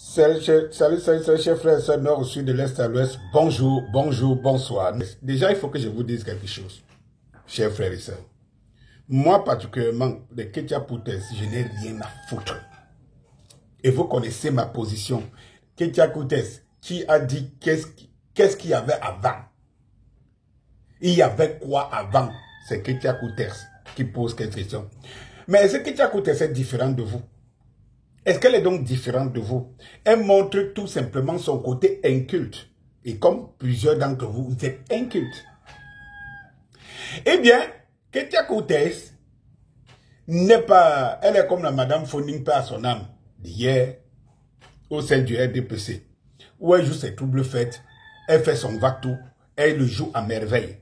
Salut, chers frères et sœurs, nord au sud, de l'est à l'ouest. Bonjour, bonjour, bonsoir. Déjà, il faut que je vous dise quelque chose, chers frères et sœurs. Moi, particulièrement, de Ketia Koutes, je n'ai rien à foutre. Et vous connaissez ma position. Ketia Koutes, qui a dit qu'est-ce qu'il y avait avant? Il y avait quoi avant? C'est Ketia Koutes qui pose cette question. Mais est-ce que Ketia Koutes est différente de vous? Est-ce qu'elle est donc différente de vous? Elle montre tout simplement son côté inculte. Et comme plusieurs d'entre vous, vous êtes inculte. Eh bien, Ketia Koutes n'est pas... Elle est comme la madame Foning à son âme d'hier au sein du RDPC. Où elle joue ses troubles fêtes, elle fait son va-tout, elle le joue à merveille.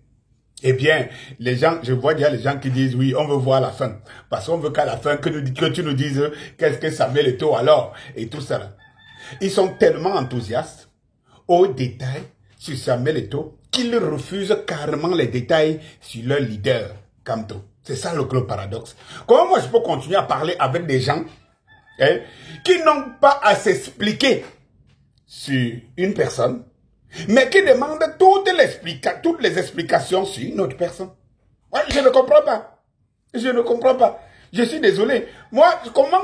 Eh bien, les gens, je vois déjà les gens qui disent, oui, on veut voir la fin. Parce qu'on veut qu'à la fin, que tu nous dises, qu'est-ce que Samuel Eto'o alors, et tout ça. Ils sont tellement enthousiastes, aux détails, sur Samuel Eto'o, qu'ils refusent carrément les détails sur leur leader, Kamto. C'est ça le gros paradoxe. Comment moi je peux continuer à parler avec des gens, qui n'ont pas à s'expliquer sur une personne, mais qui demande toutes les explications sur une autre personne. Ouais, je ne comprends pas. Je ne comprends pas. Je suis désolé. Moi, comment?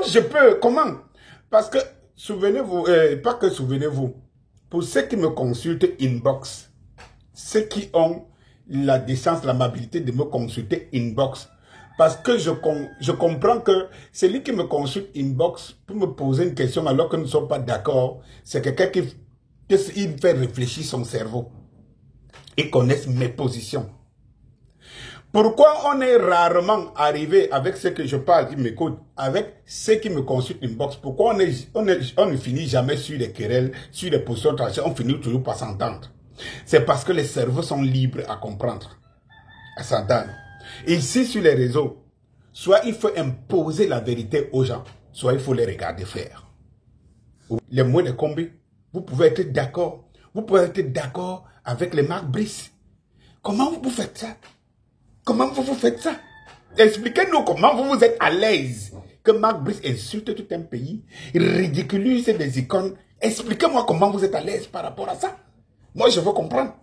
Parce que, souvenez-vous, pas que souvenez-vous, pour ceux qui me consultent inbox, ceux qui ont la décence, l'amabilité de me consulter inbox, parce que je comprends que celui qui me consulte inbox pour me poser une question alors que nous ne sommes pas d'accord, c'est quelqu'un qui il fait réfléchir son cerveau et connaisse mes positions. Pourquoi on est rarement arrivé avec ceux que je parle, ils m'écoutent, avec ceux qui me consultent inbox, pourquoi on ne finit jamais sur les querelles, sur les positions tranchées, on finit toujours par s'entendre. C'est parce que les cerveaux sont libres à comprendre, à s'entendre. Ici sur les réseaux, soit il faut imposer la vérité aux gens, soit il faut les regarder faire. Les mots de combi. Vous pouvez être d'accord. Vous pouvez être d'accord avec les Marc Brice. Comment vous faites ça? Comment vous faites ça? Expliquez-nous comment vous êtes à l'aise que Marc Brice insulte tout un pays, ridiculise des icônes. Expliquez-moi comment vous êtes à l'aise par rapport à ça. Moi, je veux comprendre.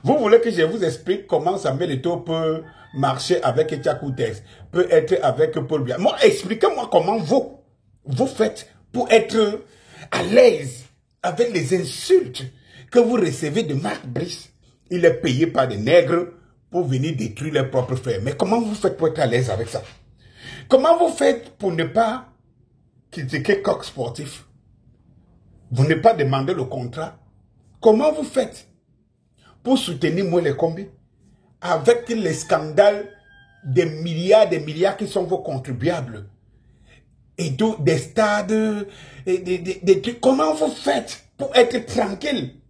Vous voulez que je vous explique comment Samuel Eto'o peut marcher avec Ketia Koutes, peut être avec Paul Biya. Moi, expliquez-moi comment vous faites pour être à l'aise avec les insultes que vous recevez de Marc Brice. Il est payé par des nègres pour venir détruire leurs propres frères. Mais comment vous faites pour être à l'aise avec ça? Comment vous faites pour ne pas critiquer Coq Sportif? Vous ne pas demander le contrat? Comment vous faites pour soutenir moi les combis avec les scandales des milliards qui sont vos contribuables? Et des stades, des trucs. Comment vous faites pour être tranquille?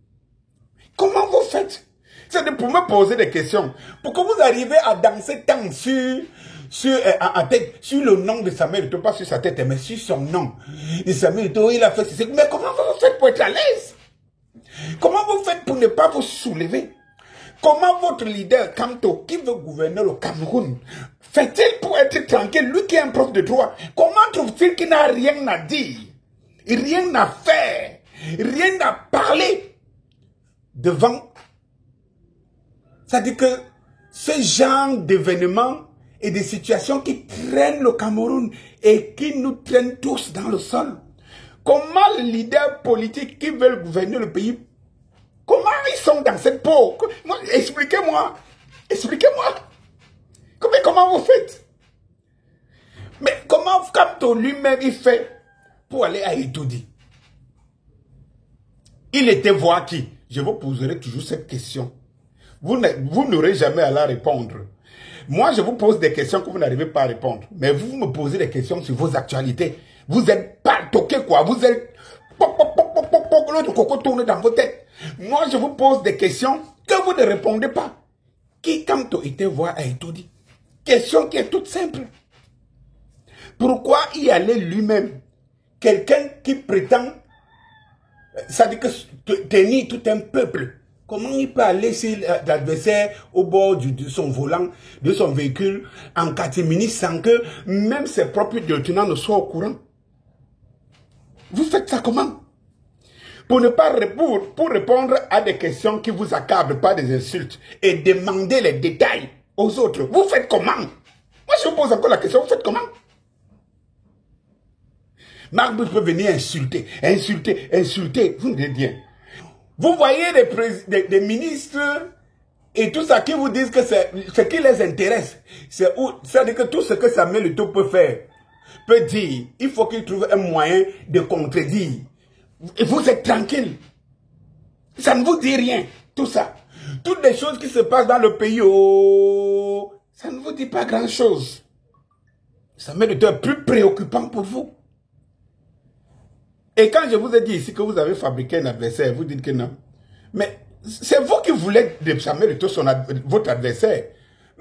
Comment vous faites? C'est pour me poser des questions. Pourquoi vous arrivez à danser tant sur le nom de Samuel Eto'o, pas sur sa tête, mais sur son nom. Et Samuel Eto'o, il a fait ceci. Mais comment vous faites pour être à l'aise? Comment vous faites pour ne pas vous soulever? Comment votre leader, Kamto, qui veut gouverner le Cameroun, fait-il pour être tranquille, lui qui est un prof de droit? Comment trouve-t-il qu'il n'a rien à dire, rien à faire, rien à parler devant? C'est-à-dire que ce genre d'événements et de situations qui traînent le Cameroun et qui nous traînent tous dans le sol. Comment les leaders politiques qui veulent gouverner le pays, comment ils sont dans cette peau? Expliquez-moi. Expliquez-moi. Comment vous faites? Mais comment Kamto lui-même il fait pour aller à Etoudi? Il était voir qui? Je vous poserai toujours cette question. Vous n'aurez jamais à la répondre. Moi, je vous pose des questions que vous n'arrivez pas à répondre. Mais vous me posez des questions sur vos actualités. Vous êtes pas toqué quoi. Vous êtes... Le coco tourne dans vos têtes. Moi, je vous pose des questions que vous ne répondez pas. Qui Kamto était voir à Etoudi? Question qui est toute simple. Pourquoi y aller lui-même? Quelqu'un qui prétend, ça dit que tenir tout un peuple. Comment il peut laisser l'adversaire au bord de son volant, de son véhicule, en catimini sans que même ses propres lieutenants ne soient au courant? ça comment? Pour répondre à des questions qui vous accablent, pas des insultes, et demander les détails aux autres. Vous faites comment? Moi, je vous pose encore la question, vous faites comment? Marc Bush peut venir insulter. Vous me dites bien. Vous voyez des ministres et tout ça qui vous disent que ce qui les intéresse. C'est-à-dire que tout ce que Samuel Eto'o peut faire, peut dire, il faut qu'il trouve un moyen de contredire. Et vous êtes tranquille. Ça ne vous dit rien, tout ça. Toutes les choses qui se passent dans le pays, oh, ça ne vous dit pas grand-chose. Samuel Eto'o est plus préoccupant pour vous. Et quand je vous ai dit ici que vous avez fabriqué un adversaire, vous dites que non. Mais c'est vous qui voulez de Samuel Eto'o votre adversaire.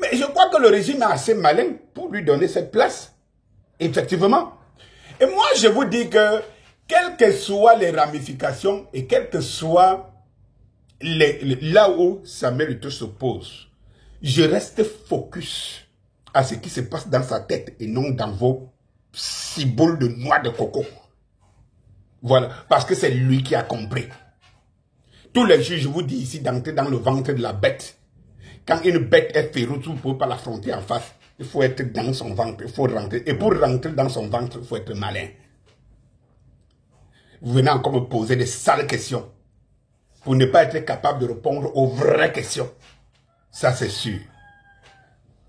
Mais je crois que le régime est assez malin pour lui donner cette place. Effectivement. Et moi, je vous dis que, quelles que soient les ramifications et quelles que soient là où Samuel Eto'o se pose, je reste focus à ce qui se passe dans sa tête et non dans vos ciboules de noix de coco. Voilà, parce que c'est lui qui a compris. Tous les jours, je vous dis ici d'entrer dans le ventre de la bête. Quand une bête est féroce, vous ne pouvez pas l'affronter en face. Il faut être dans son ventre, il faut rentrer. Et pour rentrer dans son ventre, il faut être malin. Vous venez encore me poser des sales questions pour ne pas être capable de répondre aux vraies questions. Ça, c'est sûr.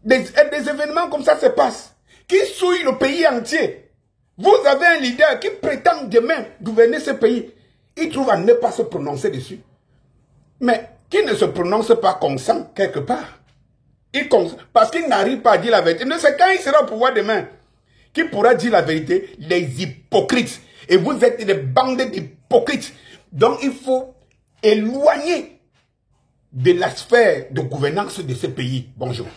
Des événements comme ça se passent, qui souillent le pays entier. Vous avez un leader qui prétend demain gouverner ce pays. Il trouve à ne pas se prononcer dessus. Mais qui ne se prononce pas consent quelque part. Parce qu'il n'arrive pas à dire la vérité. C'est quand il sera au pouvoir demain qu'il pourra dire la vérité. Les hypocrites. Et vous êtes des bandes d'hypocrites. Donc il faut éloigner de la sphère de gouvernance de ce pays. Bonjour.